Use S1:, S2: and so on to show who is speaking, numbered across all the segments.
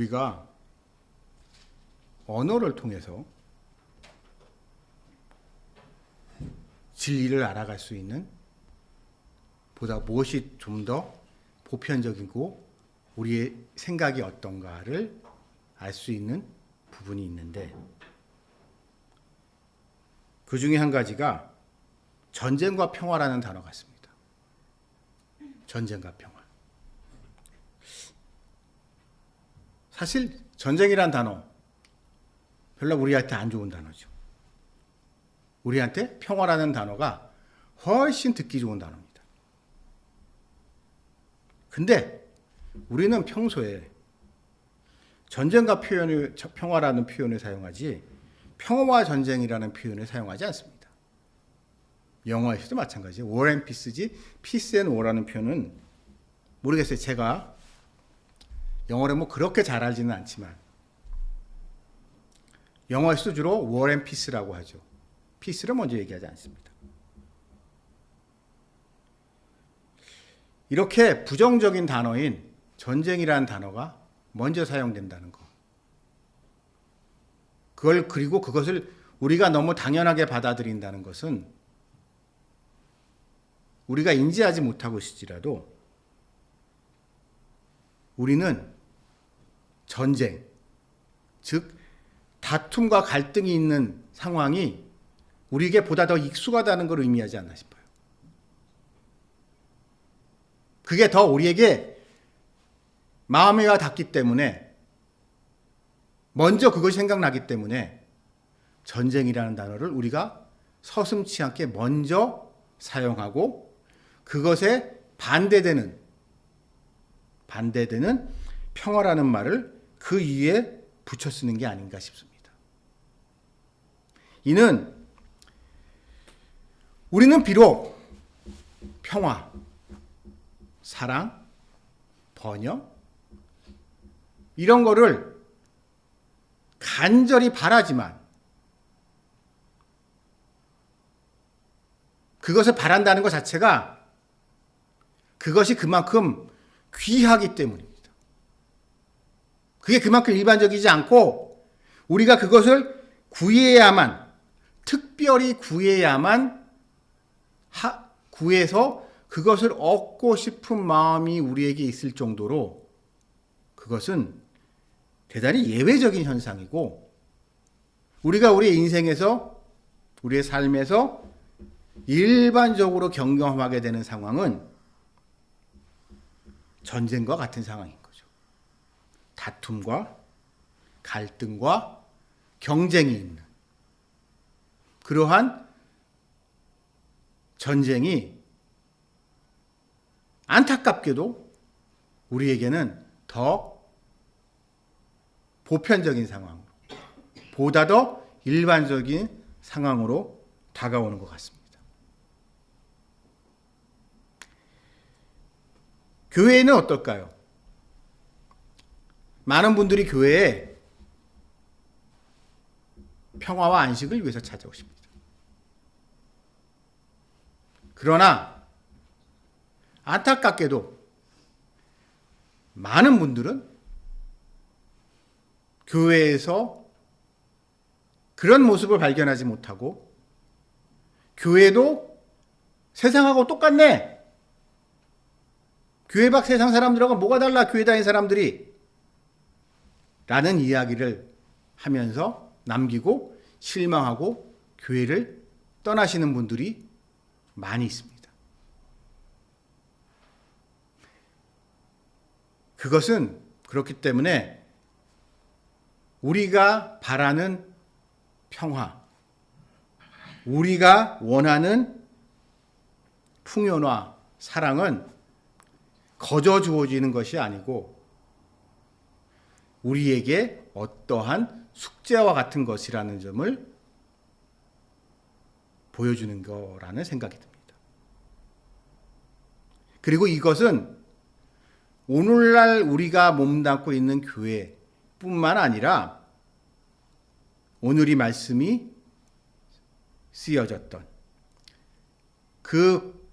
S1: 우리가 언어를 통해서 진리를 알아갈 수 있는 보다 무엇이 좀 더 보편적이고 우리의 생각이 어떤가를 알 수 있는 부분이 있는데, 그 중에 한 가지가 전쟁과 평화라는 단어가 있습니다. 전쟁과 평화. 사실 전쟁이란 단어 별로 우리한테 안 좋은 단어죠. 우리한테 평화라는 단어가 훨씬 듣기 좋은 단어입니다. 근데 우리는 평소에 전쟁과 평화라는 표현을 사용하지 평화와 전쟁이라는 표현을 사용하지 않습니다. 영어에서도 마찬가지예요. War and Peace지 Peace and War라는 표현은 모르겠어요. 제가 영어를 뭐 그렇게 잘 알지는 않지만 영어에서도 주로 War and Peace라고 하죠. Peace를 먼저 얘기하지 않습니다. 이렇게 부정적인 단어인 전쟁이라는 단어가 먼저 사용된다는 거. 그리고 그것을 우리가 너무 당연하게 받아들인다는 것은 우리가 인지하지 못하고 있을지라도 우리는 전쟁, 즉 다툼과 갈등이 있는 상황이 우리에게 보다 더 익숙하다는 걸 의미하지 않나 싶어요. 그게 더 우리에게 마음에 와 닿기 때문에, 먼저 그것이 생각나기 때문에 전쟁이라는 단어를 우리가 서슴지 않게 먼저 사용하고 그것에 반대되는 평화라는 말을 그 위에 붙여 쓰는 게 아닌가 싶습니다. 이는 우리는 비록 평화, 사랑, 번영 이런 거를 간절히 바라지만 그것을 바란다는 것 자체가 그것이 그만큼 귀하기 때문입니다. 그게 그만큼 일반적이지 않고 우리가 그것을 구해야만, 특별히 구해야만 구해서 그것을 얻고 싶은 마음이 우리에게 있을 정도로 그것은 대단히 예외적인 현상이고, 우리가 우리의 인생에서, 우리의 삶에서 일반적으로 경험하게 되는 상황은 전쟁과 같은 상황인 거죠. 다툼과 갈등과 경쟁이 있는 그러한 전쟁이 안타깝게도 우리에게는 더 보편적인 상황으로, 보다 더 일반적인 상황으로 다가오는 것 같습니다. 교회는 어떨까요? 많은 분들이 교회에 평화와 안식을 위해서 찾아오십니다. 그러나 안타깝게도 많은 분들은 교회에서 그런 모습을 발견하지 못하고, 교회도 세상하고 똑같네, 교회 밖 세상 사람들하고 뭐가 달라, 교회 다니는 사람들이, 라는 이야기를 하면서 남기고 실망하고 교회를 떠나시는 분들이 많이 있습니다. 그것은 그렇기 때문에 우리가 바라는 평화, 우리가 원하는 풍요와 사랑은 거저 주어지는 것이 아니고 우리에게 어떠한 숙제와 같은 것이라는 점을 보여주는 거라는 생각이 듭니다. 그리고 이것은 오늘날 우리가 몸담고 있는 교회뿐만 아니라 오늘 이 말씀이 쓰여졌던 그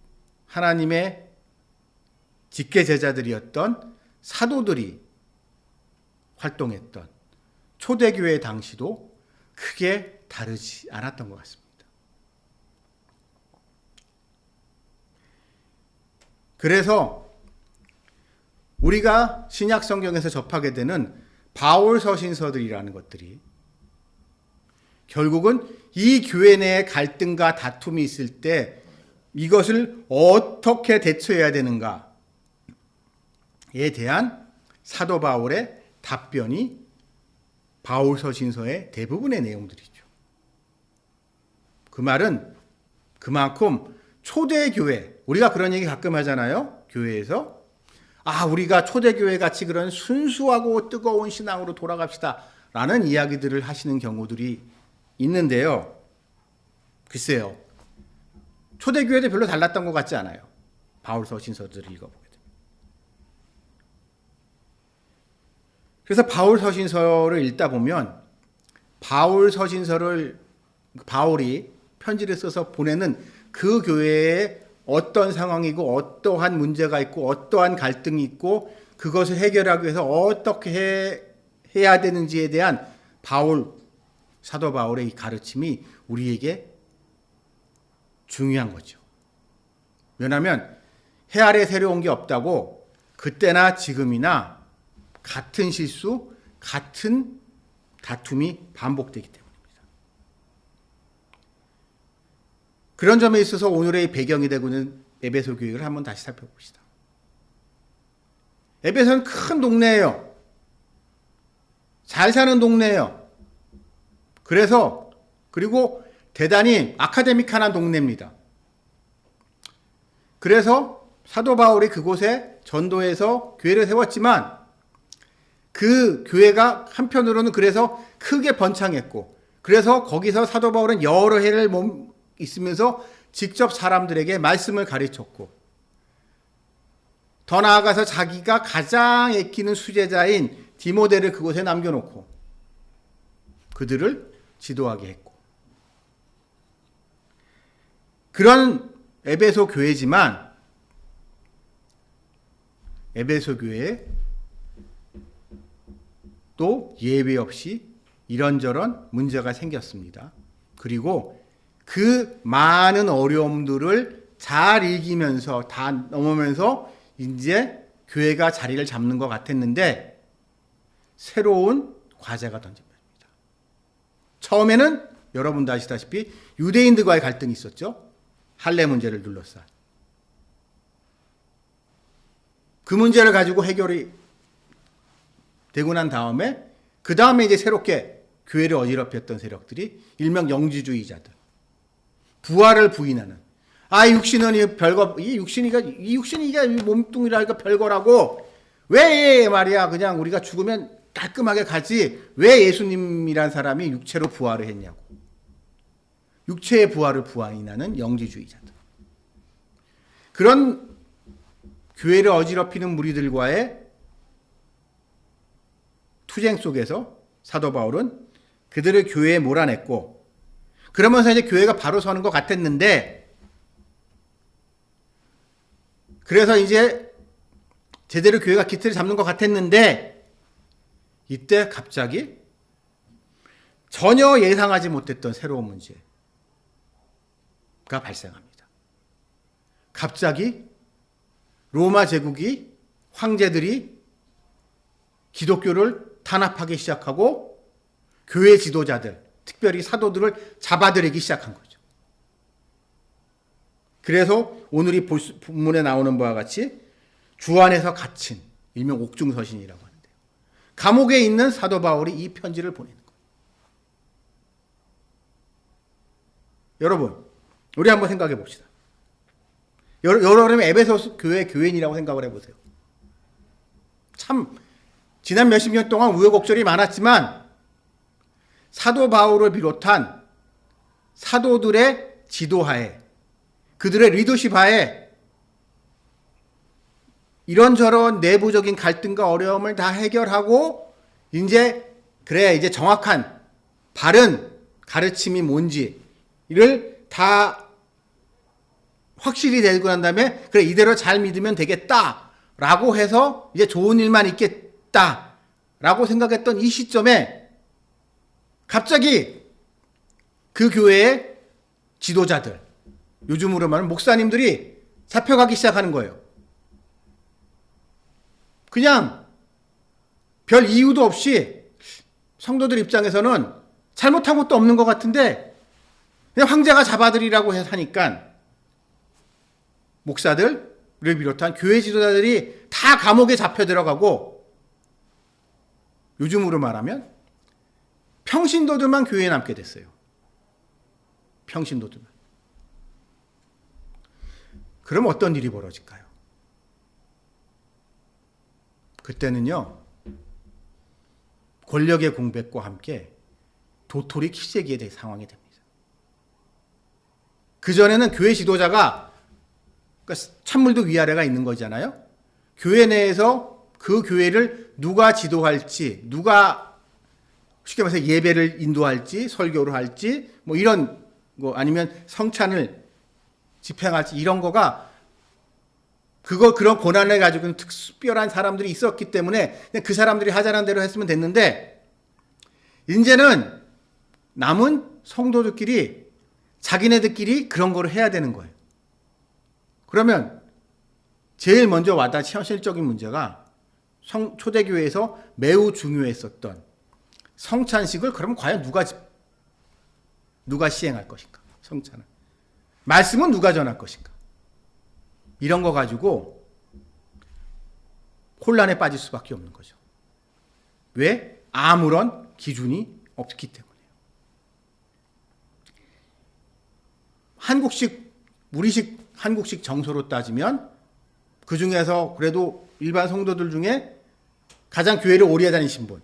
S1: 하나님의 직계 제자들이었던 사도들이 활동했던 초대교회 당시도 크게 다르지 않았던 것 같습니다. 그래서 우리가 신약 성경에서 접하게 되는 바울 서신서들이라는 것들이 결국은 이 교회 내에 갈등과 다툼이 있을 때 이것을 어떻게 대처해야 되는가에 대한 사도 바울의 답변이 바울 서신서의 대부분의 내용들이죠. 그 말은 그만큼 초대교회, 우리가 그런 얘기 가끔 하잖아요. 교회에서. 우리가 초대교회 같이 그런 순수하고 뜨거운 신앙으로 돌아갑시다 라는 이야기들을 하시는 경우들이 있는데요. 글쎄요. 초대교회도 별로 달랐던 것 같지 않아요. 바울 서신서들을 읽어보게 됩니다. 그래서 바울 서신서를 읽다 보면 바울 서신서를 바울이 편지를 써서 보내는 그 교회에 어떤 상황이고 어떠한 문제가 있고 어떠한 갈등이 있고 그것을 해결하기 위해서 어떻게 해야 되는지에 대한 사도 바울의 이 가르침이 우리에게 중요한 거죠. 왜냐하면 해 아래 새로운 게 없다고 그때나 지금이나 같은 실수, 같은 다툼이 반복되기 때문입니다. 그런 점에 있어서 오늘의 배경이 되고 있는 에베소 교회를 한번 다시 살펴봅시다. 에베소는 큰 동네예요. 잘 사는 동네예요. 그리고 대단히 아카데믹한 동네입니다. 그래서 사도 바울이 그곳에 전도해서 교회를 세웠지만 그 교회가 한편으로는 그래서 크게 번창했고 그래서 거기서 사도 바울은 여러 해를 있으면서 직접 사람들에게 말씀을 가르쳤고 더 나아가서 자기가 가장 아끼는 수제자인 디모데를 그곳에 남겨놓고 그들을 지도하게 했고 그런 에베소 교회지만 에베소 교회에 또 예외 없이 이런저런 문제가 생겼습니다. 그리고 그 많은 어려움들을 잘 이기면서 다 넘으면서 이제 교회가 자리를 잡는 것 같았는데 새로운 과제가 던집니다. 처음에는 여러분도 아시다시피 유대인들과의 갈등이 있었죠. 할례 문제를 둘러싼. 그 문제를 가지고 해결이 되고 난 다음에 그 다음에 이제 새롭게 교회를 어지럽혔던 세력들이 일명 영지주의자들. 부활을 부인하는. 육신은 별거, 이 육신이가 몸뚱이라니까 별거라고. 왜 말이야, 그냥 우리가 죽으면 깔끔하게 가지. 왜 예수님이란 사람이 육체로 부활을 했냐고. 육체의 부활을 부인하는 영지주의자들. 그런 교회를 어지럽히는 무리들과의 투쟁 속에서 사도 바울은 그들을 교회에 몰아냈고 그러면서 이제 교회가 바로 서는 것 같았는데 그래서 이제 제대로 교회가 기틀을 잡는 것 같았는데 이때 갑자기 전혀 예상하지 못했던 새로운 문제가 발생합니다. 갑자기 로마 제국이 황제들이 기독교를 탄압하기 시작하고 교회 지도자들, 특별히 사도들을 잡아들이기 시작한 거죠. 그래서 오늘 이 본문에 나오는 바와 같이 주 안에서 갇힌 일명 옥중서신이라고 하는데요. 감옥에 있는 사도 바울이 이 편지를 보내는 거예요. 여러분, 우리 한번 생각해 봅시다. 여러분 에베소 교회 교인이라고 생각을 해보세요. 참 지난 몇십 년 동안 우여곡절이 많았지만 사도 바울을 비롯한 사도들의 지도하에 그들의 리더십 하에 이런저런 내부적인 갈등과 어려움을 다 해결하고 이제 정확한 바른 가르침이 뭔지를 다 확실히 되고 난 다음에 이대로 잘 믿으면 되겠다라고 해서 이제 좋은 일만 있겠다라고 라고 생각했던 이 시점에 갑자기 그 교회의 지도자들, 요즘으로 말하면 목사님들이 잡혀가기 시작하는 거예요. 그냥 별 이유도 없이 성도들 입장에서는 잘못한 것도 없는 것 같은데 그냥 황제가 잡아들이라고 해서 하니까 목사들을 비롯한 교회 지도자들이 다 감옥에 잡혀 들어가고 요즘으로 말하면 평신도들만 교회에 남게 됐어요. 평신도들만. 그럼 어떤 일이 벌어질까요? 그때는요, 권력의 공백과 함께 도토리 키재기에 대한 상황이 됩니다. 그전에는 교회 지도자가, 그러니까 찬물도 위아래가 있는 거잖아요. 교회 내에서 그 교회를 누가 지도할지, 누가 쉽게 말해서 예배를 인도할지, 설교를 할지, 뭐 이런 거 아니면 성찬을 집행할지 이런 거가 그런 권한을 가지고 있는 특별한 사람들이 있었기 때문에 그냥 그 사람들이 하자는 대로 했으면 됐는데 이제는 남은 성도들끼리 자기네들끼리 그런 거를 해야 되는 거예요. 그러면 제일 먼저 와닿은 현실적인 문제가 초대교회에서 매우 중요했었던 성찬식을 그럼 과연 누가 시행할 것인가? 성찬을. 말씀은 누가 전할 것인가? 이런 거 가지고 혼란에 빠질 수밖에 없는 거죠. 왜? 아무런 기준이 없기 때문이에요. 우리식 한국식 정서로 따지면 그 중에서 그래도 일반 성도들 중에 가장 교회를 오래 다니신 분,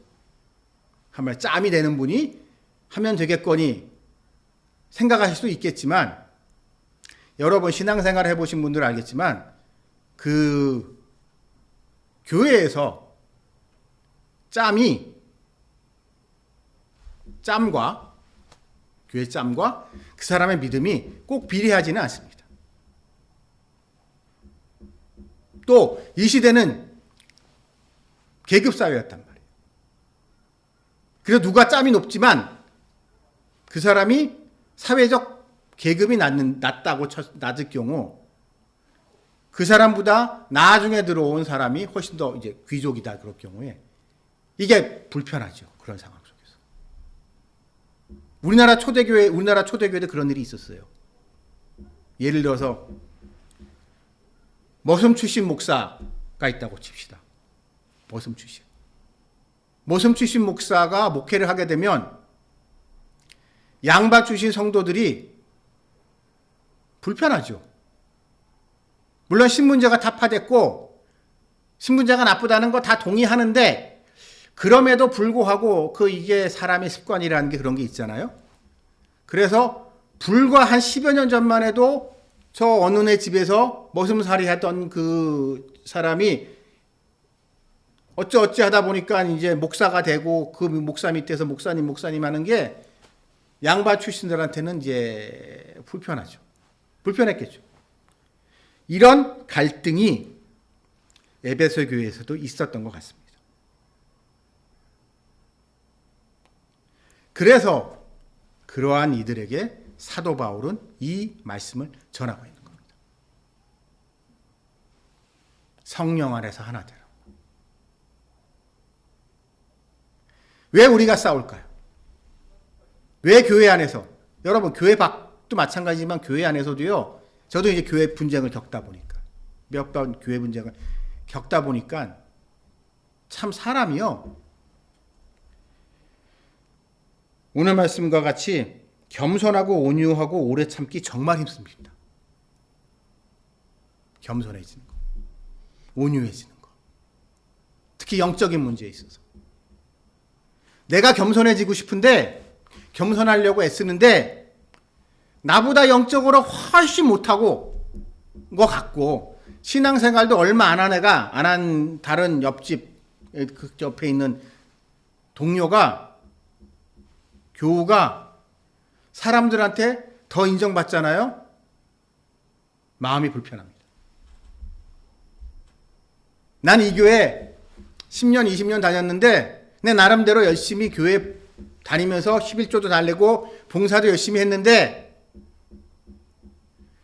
S1: 한말 짬이 되는 분이 하면 되겠거니 생각하실 수 있겠지만 여러 번 신앙생활 해보신 분들은 알겠지만 그 교회에서 교회 짬과 그 사람의 믿음이 꼭 비례하지는 않습니다. 또 이 시대는 계급사회였단 말이에요. 그래서 누가 짬이 높지만 그 사람이 사회적 계급이 낮을 경우 그 사람보다 나중에 들어온 사람이 훨씬 더 이제 귀족이다 그럴 경우에 이게 불편하죠. 그런 상황 속에서. 우리나라 초대교회도 그런 일이 있었어요. 예를 들어서 머슴 출신 목사가 있다고 칩시다. 머슴 출신 목사가 목회를 하게 되면 양바 출신 성도들이 불편하죠. 물론 신분제가 타파됐고 신분제가 나쁘다는 거 다 동의하는데 그럼에도 불구하고 이게 사람의 습관이라는 게 그런 게 있잖아요. 그래서 불과 한 10여 년 전만 해도 저 어느 네 집에서 머슴살이 했던 그 사람이 어찌 하다 보니까 이제 목사가 되고 그 목사 밑에서 목사님 하는 게 양바 출신들한테는 이제 불편했겠죠. 이런 갈등이 에베소 교회에서도 있었던 것 같습니다. 그래서 그러한 이들에게 사도 바울은 이 말씀을 전하고 있는 겁니다. 성령 안에서 하나 되라. 왜 우리가 싸울까요? 왜 교회 안에서? 여러분 교회 밖도 마찬가지지만 교회 안에서도요. 저도 이제 교회 분쟁을 겪다 보니까 몇 번 교회 분쟁을 겪다 보니까 참 사람이요. 오늘 말씀과 같이 겸손하고 온유하고 오래 참기 정말 힘듭니다. 겸손해지는 거, 온유해지는 거. 특히 영적인 문제에 있어서. 내가 겸손해지고 싶은데 겸손하려고 애쓰는데 나보다 영적으로 훨씬 못하고 거 같고 신앙생활도 얼마 안 한 애가 안 한 다른 옆집 그 옆에 있는 동료가 교우가 사람들한테 더 인정받잖아요. 마음이 불편합니다. 난 이 교회 10년, 20년 다녔는데 내 나름대로 열심히 교회 다니면서 11조도 잘 내고 봉사도 열심히 했는데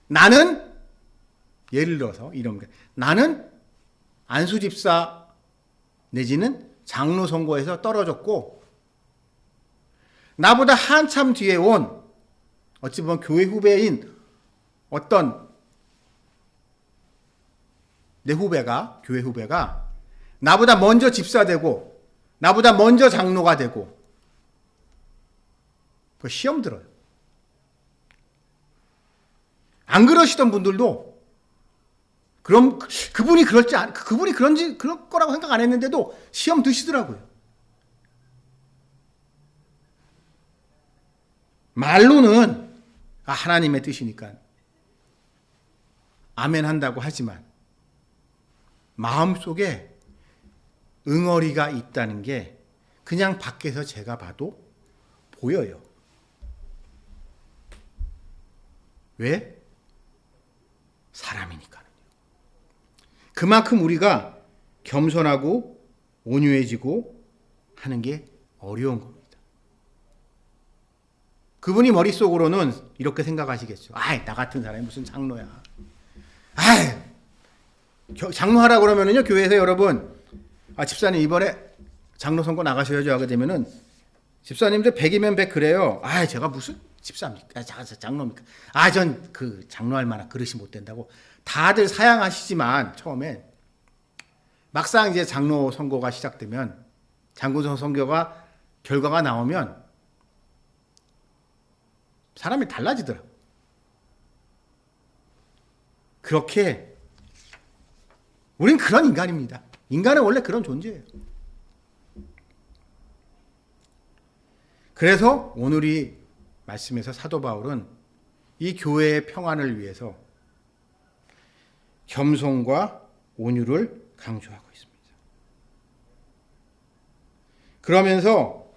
S1: 나는 예를 들어서 이런 게 나는 안수 집사 내지는 장로 선거에서 떨어졌고 나보다 한참 뒤에 온 어찌 보면 교회 후배인 어떤 내 후배가 교회 후배가 나보다 먼저 집사 되고 나보다 먼저 장로가 되고 그 시험 들어요. 안 그러시던 분들도 그럼 그분이 그럴 거라고 생각 안 했는데도 시험 드시더라고요. 말로는 하나님의 뜻이니까 아멘 한다고 하지만 마음속에 응어리가 있다는 게 그냥 밖에서 제가 봐도 보여요. 왜? 사람이니까요. 그만큼 우리가 겸손하고 온유해지고 하는 게 어려운 겁니다. 그분이 머릿속으로는 이렇게 생각하시겠죠. 나 같은 사람이 무슨 장로야. 장로하라 그러면은요, 교회에서 여러분, 집사님 이번에 장로 선거 나가셔야죠 하게 되면은 집사님들 100이면 100 그래요. 제가 무슨 집사입니까? 장로입니까? 전 그 장로할 만한 그릇이 못 된다고 다들 사양하시지만 처음에 막상 이제 장로 선거가 시작되면 장군선 선거가 결과가 나오면 사람이 달라지더라고. 그렇게 우린 그런 인간입니다. 인간은 원래 그런 존재예요. 그래서 오늘 이 말씀에서 사도 바울은 이 교회의 평안을 위해서 겸손과 온유를 강조하고 있습니다. 그러면서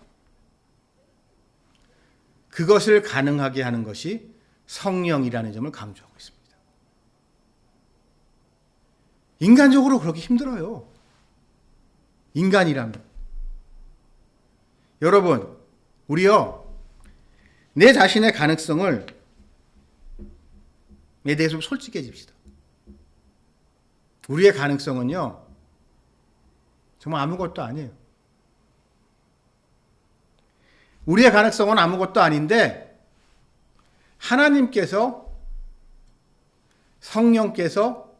S1: 그것을 가능하게 하는 것이 성령이라는 점을 강조하고 있습니다. 인간적으로 그렇게 힘들어요. 인간이라면. 여러분, 우리요, 내 자신의 가능성을 에 대해서 솔직해집시다. 우리의 가능성은요, 정말 아무것도 아니에요. 우리의 가능성은 아무것도 아닌데 하나님께서 성령께서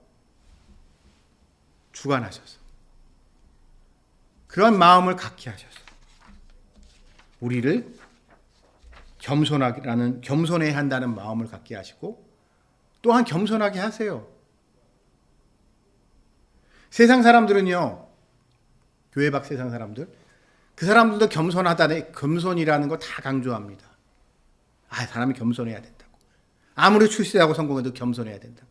S1: 주관하셔서 그런 마음을 갖게 하셔서 우리를 겸손해야 한다는 마음을 갖게 하시고 또한 겸손하게 하세요. 세상 사람들은요, 교회 밖 세상 사람들, 그 사람들도 겸손이라는 거 다 강조합니다. 사람이 겸손해야 된다고. 아무리 출세하고 성공해도 겸손해야 된다고.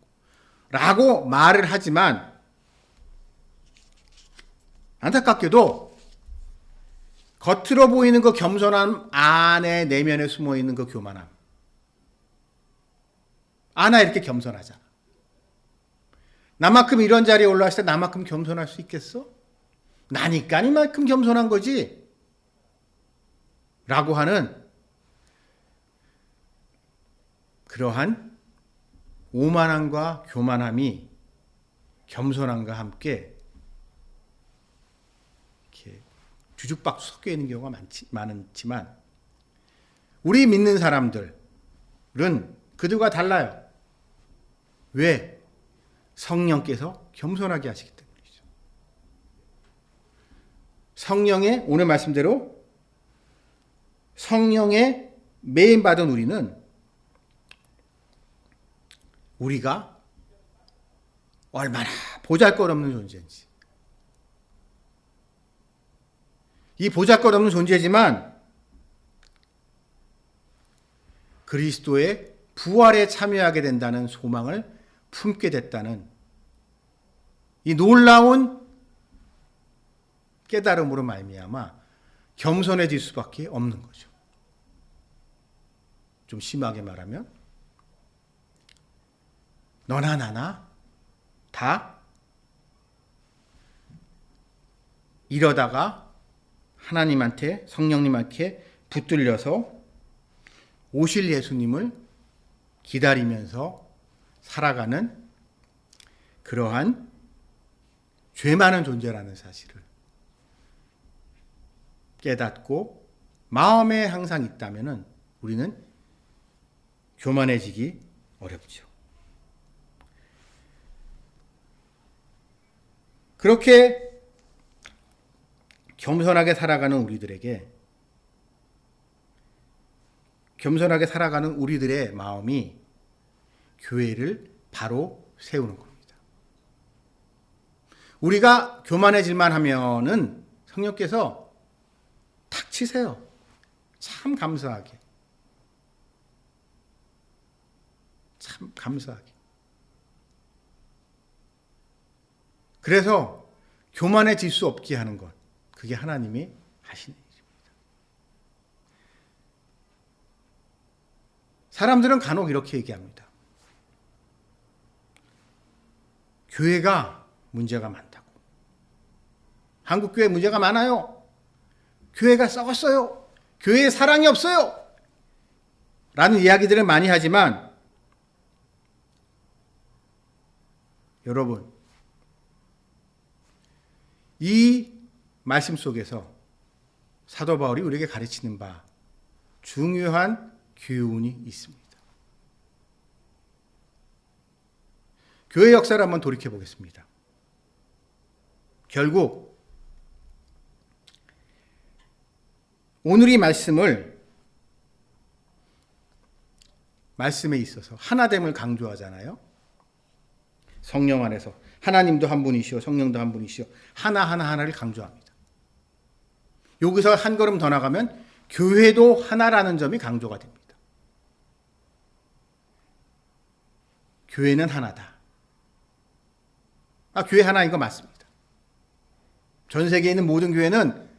S1: 라고 말을 하지만 안타깝게도 겉으로 보이는 그 겸손함 안에 내면에 숨어 있는 그 교만함. 나 이렇게 겸손하잖아. 나만큼 이런 자리에 올라왔을 때 나만큼 겸손할 수 있겠어? 나니까 이만큼 겸손한 거지. 라고 하는 그러한 오만함과 교만함이 겸손함과 함께 이렇게 뒤죽박죽 섞여 있는 경우가 많지만 우리 믿는 사람들은 그들과 달라요. 왜? 성령께서 겸손하게 하시기 때문이죠. 성령의 오늘 말씀대로 성령의 매인받은 우리가 얼마나 보잘것없는 존재인지. 이 보잘것없는 존재지만 그리스도의 부활에 참여하게 된다는 소망을 품게 됐다는 이 놀라운 깨달음으로 말미암아 겸손해질 수밖에 없는 거죠. 좀 심하게 말하면 너나 나나 다 이러다가 하나님한테, 성령님한테 붙들려서 오실 예수님을 기다리면서 살아가는 그러한 죄 많은 존재라는 사실을 깨닫고 마음에 항상 있다면 우리는 교만해지기 어렵죠. 그렇게 겸손하게 살아가는 우리들의 마음이 교회를 바로 세우는 겁니다. 우리가 교만해질만 하면은 성령께서 탁 치세요. 참 감사하게. 참 감사하게. 그래서 교만해질 수 없게 하는 것, 그게 하나님이 하시는 일입니다. 사람들은 간혹 이렇게 얘기합니다. 교회가 문제가 많다고. 한국교회 문제가 많아요. 교회가 썩었어요. 교회에 사랑이 없어요. 라는 이야기들을 많이 하지만 여러분, 이 말씀 속에서 사도 바울이 우리에게 가르치는 바 중요한 교훈이 있습니다. 교회 역사를 한번 돌이켜 보겠습니다. 결국 오늘 이 말씀에 있어서 하나됨을 강조하잖아요. 성령 안에서 하나님도 한 분이시오, 성령도 한 분이시오, 하나를 강조합니다. 여기서 한 걸음 더 나가면 교회도 하나라는 점이 강조가 됩니다. 교회는 하나다. 교회 하나인 거 맞습니다. 전 세계에 있는 모든 교회는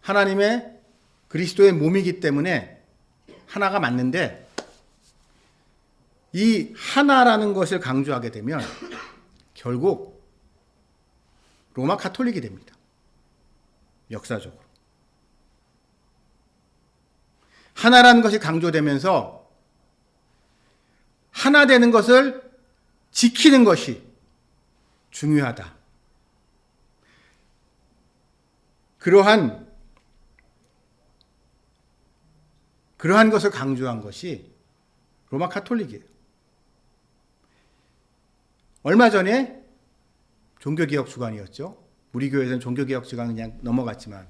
S1: 하나님의 그리스도의 몸이기 때문에 하나가 맞는데, 이 하나라는 것을 강조하게 되면 결국 로마 가톨릭이 됩니다. 역사적으로. 하나라는 것이 강조되면서 하나 되는 것을 지키는 것이 중요하다. 그러한 것을 강조한 것이 로마 가톨릭이에요. 얼마 전에 종교개혁 주간이었죠. 우리 교회에서는 종교개혁 주간 그냥 넘어갔지만,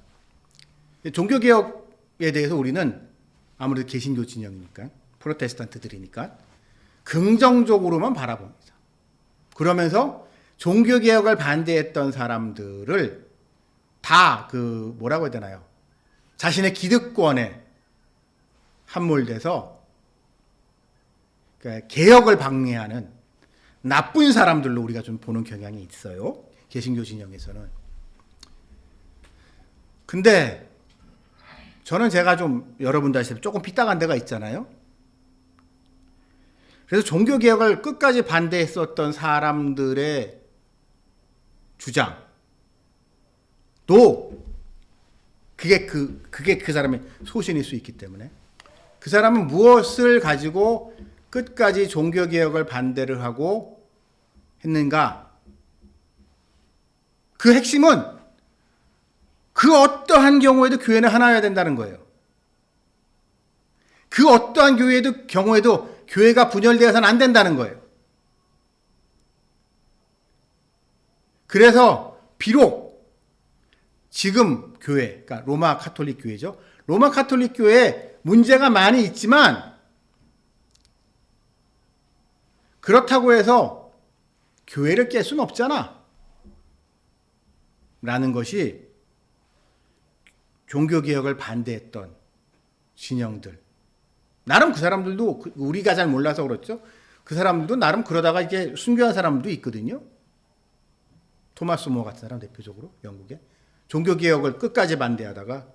S1: 종교개혁에 대해서 우리는 아무래도 개신교 진영이니까, 프로테스탄트들이니까 긍정적으로만 바라봅니다. 그러면서 종교개혁을 반대했던 사람들을 다 뭐라고 해야 되나요? 자신의 기득권에 함몰돼서 개혁을 방해하는 나쁜 사람들로 우리가 좀 보는 경향이 있어요. 개신교 진영에서는. 근데 저는 제가 좀 여러분도 아시다시피 조금 삐딱한 데가 있잖아요. 그래서 종교개혁을 끝까지 반대했었던 사람들의 주장도 그게 그 사람의 소신일 수 있기 때문에, 그 사람은 무엇을 가지고 끝까지 종교개혁을 반대를 하고 했는가? 그 핵심은 그 어떠한 경우에도 교회는 하나여야 된다는 거예요. 그 어떠한 경우에도 교회가 분열되어서는 안 된다는 거예요. 그래서 비록 지금 교회, 그러니까 로마 가톨릭 교회죠. 로마 가톨릭 교회에 문제가 많이 있지만, 그렇다고 해서 교회를 깰 수는 없잖아. 라는 것이 종교개혁을 반대했던 진영들. 나름 그 사람들도, 우리가 잘 몰라서 그렇죠. 그 사람들도 나름 그러다가 이게 순교한 사람도 있거든요. 토마스 모 같은 사람 대표적으로 영국에. 종교개혁을 끝까지 반대하다가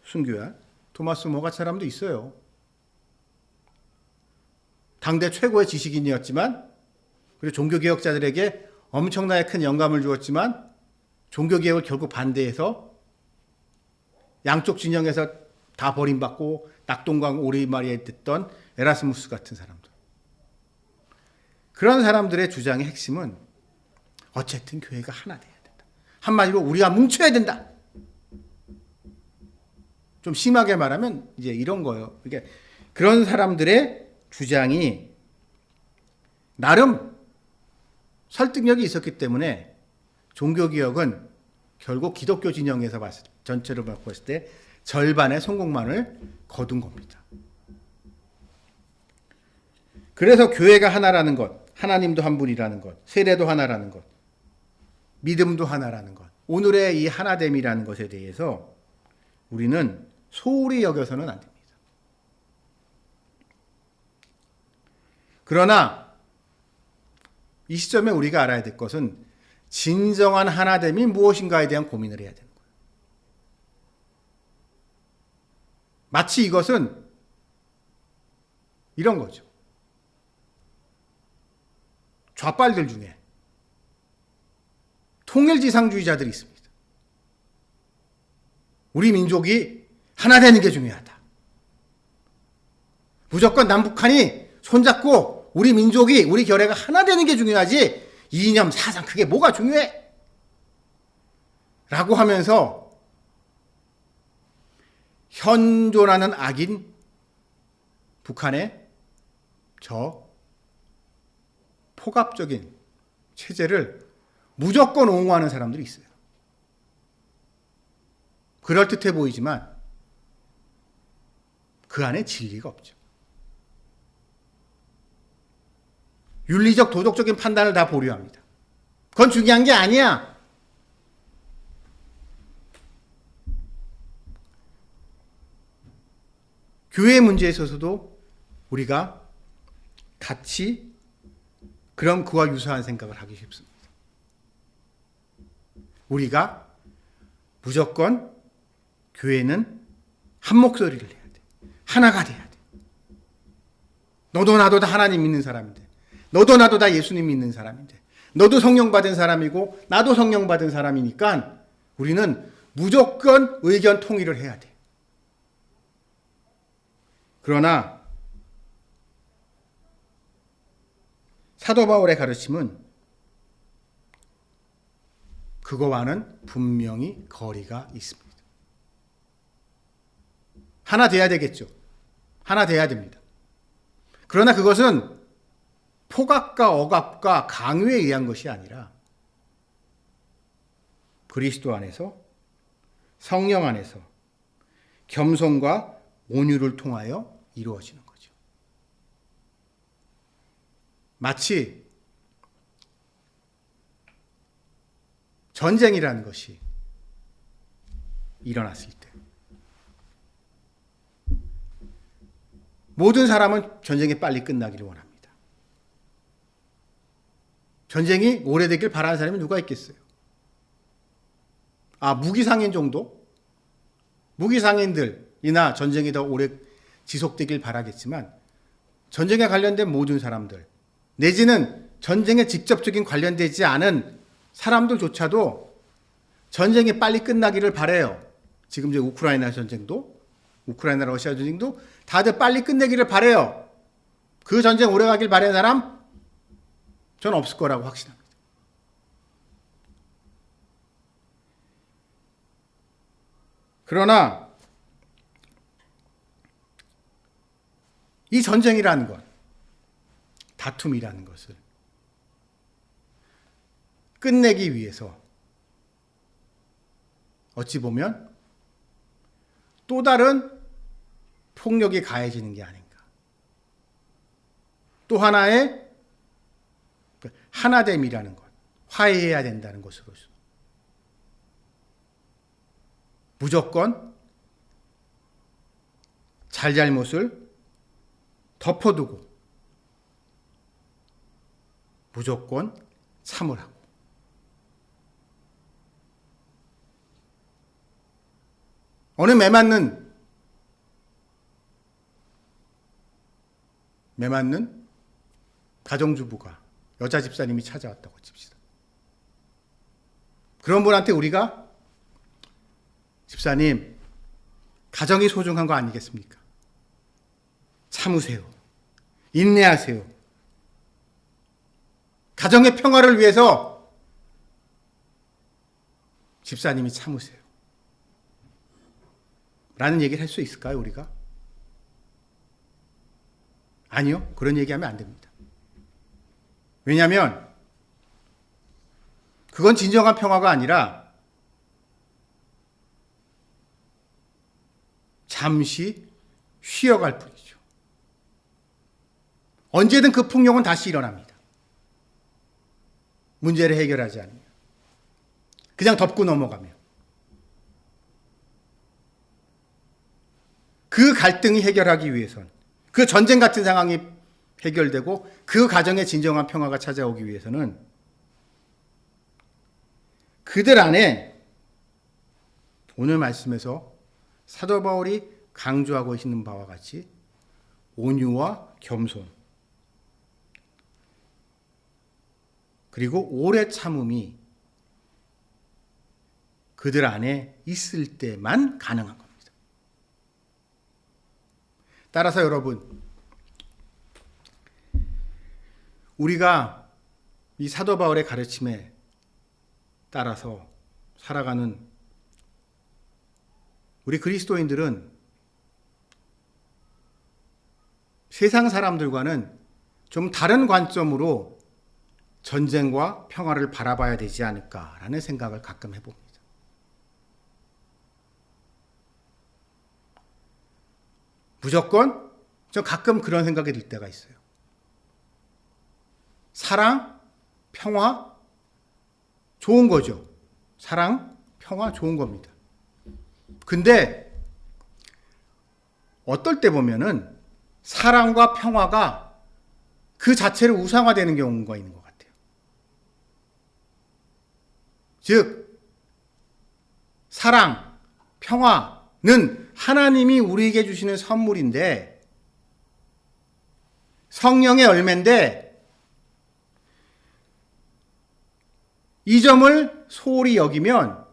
S1: 순교한 토마스 모 같은 사람도 있어요. 당대 최고의 지식인이었지만, 그리고 종교개혁자들에게 엄청나게 큰 영감을 주었지만, 종교개혁을 결국 반대해서 양쪽 진영에서 다 버림받고 낙동강 오리마리에 됐던 에라스무스 같은 사람들. 그런 사람들의 주장의 핵심은 어쨌든 교회가 하나 돼야 된다. 한마디로 우리가 뭉쳐야 된다. 좀 심하게 말하면 이제 이런 거예요. 그러니까 그런 사람들의 주장이 나름 설득력이 있었기 때문에 종교개혁은 결국 기독교 진영에서 전체로 봤을 때 절반의 성공만을 거둔 겁니다. 그래서 교회가 하나라는 것, 하나님도 한 분이라는 것, 세례도 하나라는 것, 믿음도 하나라는 것, 오늘의 이 하나됨이라는 것에 대해서 우리는 소홀히 여겨서는 안 됩니다. 그러나 이 시점에 우리가 알아야 될 것은 진정한 하나됨이 무엇인가에 대한 고민을 해야 되는 거예요. 마치 이것은 이런 거죠. 좌빨들 중에 통일지상주의자들이 있습니다. 우리 민족이 하나 되는 게 중요하다. 무조건 남북한이 손잡고 우리 민족이, 우리 결의가 하나 되는 게 중요하지 이념, 사상 그게 뭐가 중요해? 라고 하면서 현존하는 악인 북한의 저 포갑적인 체제를 무조건 옹호하는 사람들이 있어요. 그럴듯해 보이지만 그 안에 진리가 없죠. 윤리적, 도덕적인 판단을 다 보류합니다. 그건 중요한 게 아니야. 교회 문제에 있어서도 우리가 같이 그런 그와 유사한 생각을 하기 쉽습니다. 우리가 무조건 교회는 한 목소리를 해야 돼. 하나가 돼야 돼. 너도 나도 다 하나님 믿는 사람인데, 너도 나도 다 예수님 믿는 사람인데, 너도 성령 받은 사람이고 나도 성령 받은 사람이니까 우리는 무조건 의견 통일을 해야 돼. 그러나 사도 바울의 가르침은 그거와는 분명히 거리가 있습니다. 하나 돼야 되겠죠. 하나 돼야 됩니다. 그러나 그것은 포갑과 억압과 강요에 의한 것이 아니라 그리스도 안에서, 성령 안에서 겸손과 온유를 통하여 이루어지는 거죠. 마치 전쟁이라는 것이 일어났을 때 모든 사람은 전쟁이 빨리 끝나기를 원합니다. 전쟁이 오래되길 바라는 사람이 누가 있겠어요? 무기상인 정도? 무기상인들이나 전쟁이 더 오래 지속되길 바라겠지만 전쟁에 관련된 모든 사람들 내지는 전쟁에 직접적인 관련되지 않은 사람들조차도 전쟁이 빨리 끝나기를 바라요. 지금 이제 우크라이나 전쟁도, 우크라이나 러시아 전쟁도 다들 빨리 끝내기를 바라요. 그 전쟁 오래 가길 바라는 사람 저는 없을 거라고 확신합니다. 그러나 이 전쟁이라는 것, 다툼이라는 것을 끝내기 위해서 어찌 보면 또 다른 폭력이 가해지는 게 아닌가. 또 하나의 하나됨이라는 것, 화해해야 된다는 것으로서 무조건 잘잘못을 덮어두고 무조건 참으라고. 어느 매맞는 가정주부가 여자 집사님이 찾아왔다고 칩시다. 그런 분한테 우리가 집사님 가정이 소중한 거 아니겠습니까? 참으세요. 인내하세요. 가정의 평화를 위해서 집사님이 참으세요. 라는 얘기를 할 수 있을까요, 우리가? 아니요. 그런 얘기하면 안 됩니다. 왜냐하면 그건 진정한 평화가 아니라 잠시 쉬어갈 뿐이죠. 언제든 그 풍경은 다시 일어납니다. 문제를 해결하지 않으면. 그냥 덮고 넘어가면. 그 갈등이 해결하기 위해선, 그 전쟁 같은 상황이 해결되고 그 가정의 진정한 평화가 찾아오기 위해서는 그들 안에 오늘 말씀에서 사도 바울이 강조하고 있는 바와 같이 온유와 겸손, 그리고 오래 참음이 그들 안에 있을 때만 가능한 겁니다. 따라서 여러분, 우리가 이 사도 바울의 가르침에 따라서 살아가는 우리 그리스도인들은 세상 사람들과는 좀 다른 관점으로 전쟁과 평화를 바라봐야 되지 않을까라는 생각을 가끔 해봅니다. 무조건 저 가끔 그런 생각이 들 때가 있어요. 사랑, 평화, 좋은 거죠. 사랑, 평화, 좋은 겁니다. 근데 어떨 때 보면은 사랑과 평화가 그 자체를 우상화되는 경우가 있는 것 같아요. 즉, 사랑, 평화는 하나님이 우리에게 주시는 선물인데, 성령의 열매인데, 이 점을 소홀히 여기면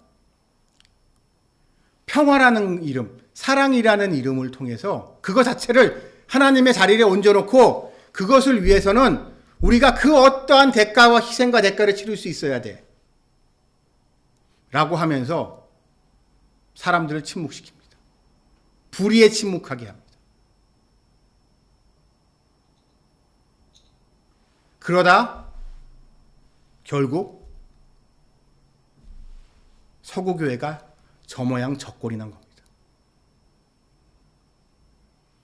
S1: 평화라는 이름, 사랑이라는 이름을 통해서 그것 자체를 하나님의 자리에 얹어놓고 그것을 위해서는 우리가 그 어떠한 대가와 희생과 대가를 치를 수 있어야 돼. 라고 하면서 사람들을 침묵시킵니다. 불의에 침묵하게 합니다. 그러다 결국 서구교회가 저 모양 저 꼴이 난 겁니다.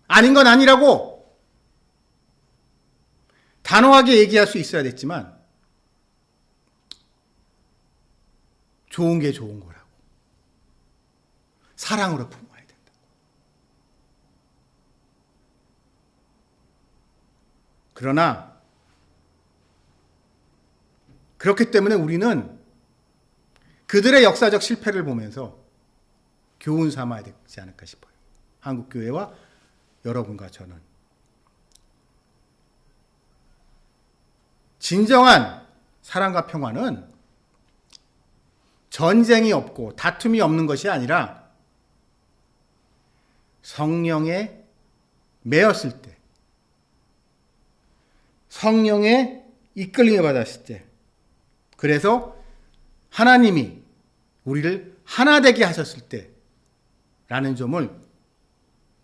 S1: 아닌 건 아니라고 단호하게 얘기할 수 있어야 됐지만 좋은 게 좋은 거라고. 사랑으로 품어야 된다. 그러나 그렇기 때문에 우리는 그들의 역사적 실패를 보면서 교훈 삼아야 되지 않을까 싶어요. 한국교회와 여러분과 저는. 진정한 사랑과 평화는 전쟁이 없고 다툼이 없는 것이 아니라 성령에 매였을 때, 성령의 이끌림을 받았을 때, 그래서 하나님이 우리를 하나 되게 하셨을 때 라는 점을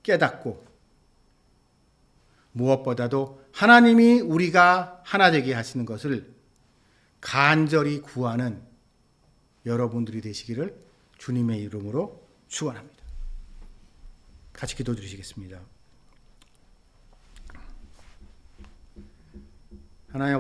S1: 깨닫고, 무엇보다도 하나님이 우리가 하나 되게 하시는 것을 간절히 구하는 여러분들이 되시기를 주님의 이름으로 축원합니다. 같이 기도드리시겠습니다. 하나님